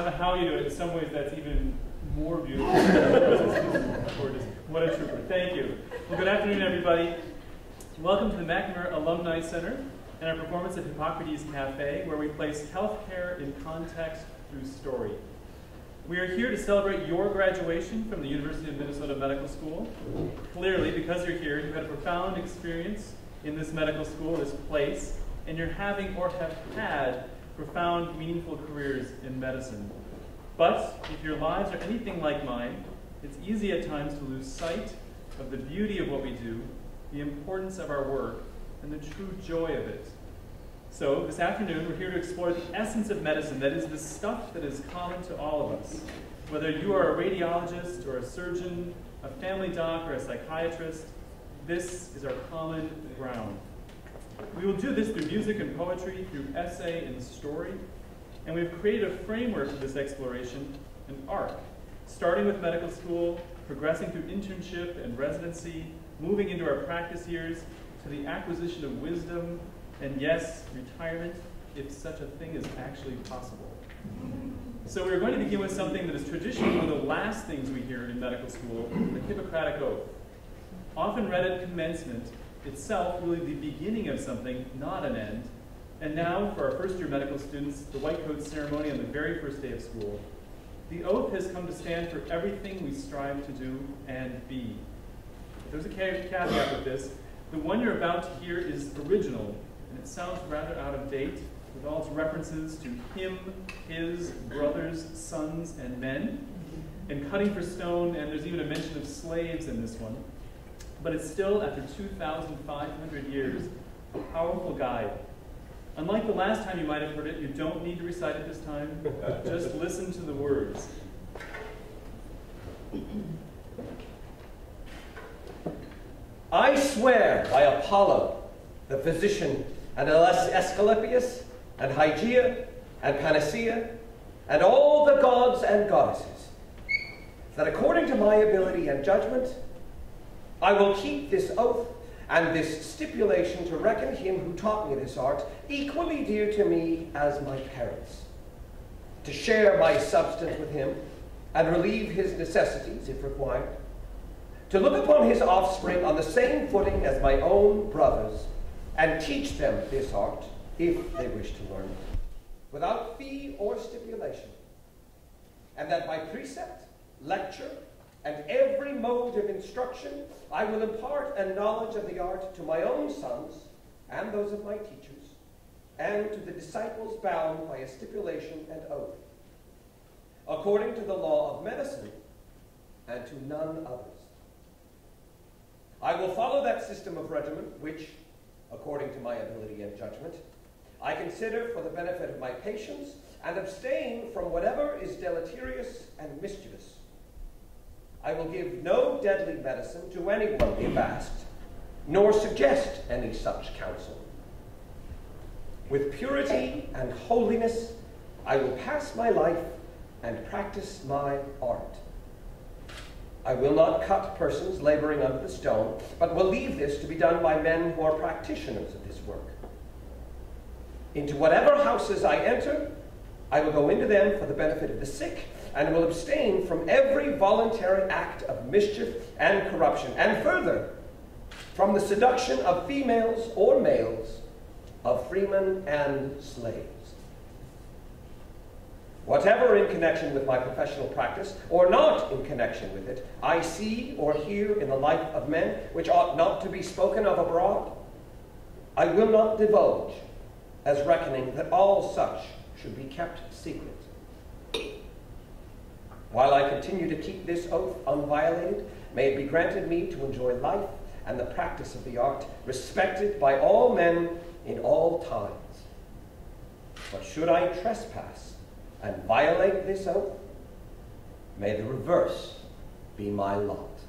don't know how you do it. In some ways, that's even more beautiful. Gorgeous. What a trooper. Thank you. Well, good afternoon, everybody. Welcome to the McNamara Alumni Center and our performance at Hippocrates Cafe, where we place healthcare in context through story. We are here to celebrate your graduation from the University of Minnesota Medical School. Clearly, because you're here, you've had a profound experience in this medical school, this place, and you're having or have had profound, meaningful careers in medicine. But if your lives are anything like mine, it's easy at times to lose sight of the beauty of what we do, the importance of our work, and the true joy of it. So this afternoon, we're here to explore the essence of medicine, that is the stuff that is common to all of us. Whether you are a radiologist or a surgeon, a family doc or a psychiatrist, this is our common ground. We will do this through music and poetry, through essay and story, and we've created a framework for this exploration, an arc, starting with medical school, progressing through internship and residency, moving into our practice years, to the acquisition of wisdom, and yes, retirement, if such a thing is actually possible. So we're going to begin with something that is traditionally one of the last things we hear in medical school, the Hippocratic Oath. Often read at commencement, itself really the beginning of something, not an end. And now, for our first-year medical students, the white coat ceremony on the very first day of school. The oath has come to stand for everything we strive to do and be. There's a caveat with this. The one you're about to hear is original, and it sounds rather out of date, with all its references to him, his, brothers, sons, and men, and cutting for stone, and there's even a mention of slaves in this one. But it's still, after 2,500 years, a powerful guide. Unlike the last time you might have heard it, you don't need to recite it this time. Just listen to the words. I swear by Apollo, the physician, and Asclepius, and Hygeia, and Panacea, and all the gods and goddesses, that according to my ability and judgment, I will keep this oath and this stipulation to reckon him who taught me this art equally dear to me as my parents, to share my substance with him and relieve his necessities if required, to look upon his offspring on the same footing as my own brothers and teach them this art if they wish to learn it, without fee or stipulation, and that by precept, lecture, and every mode of instruction, I will impart a knowledge of the art to my own sons and those of my teachers, and to the disciples bound by a stipulation and oath, according to the law of medicine, and to none others. I will follow that system of regimen which, according to my ability and judgment, I consider for the benefit of my patients, and abstain from whatever is deleterious and mischievous. I will give no deadly medicine to anyone if asked, nor suggest any such counsel. With purity and holiness, I will pass my life and practice my art. I will not cut persons laboring under the stone, but will leave this to be done by men who are practitioners of this work. Into whatever houses I enter, I will go into them for the benefit of the sick, and will abstain from every voluntary act of mischief and corruption, and further, from the seduction of females or males, of freemen and slaves. Whatever in connection with my professional practice, or not in connection with it, I see or hear in the life of men which ought not to be spoken of abroad, I will not divulge, as reckoning that all such should be kept secret. While I continue to keep this oath unviolated, may it be granted me to enjoy life and the practice of the art, respected by all men in all times. But should I trespass and violate this oath, may the reverse be my lot.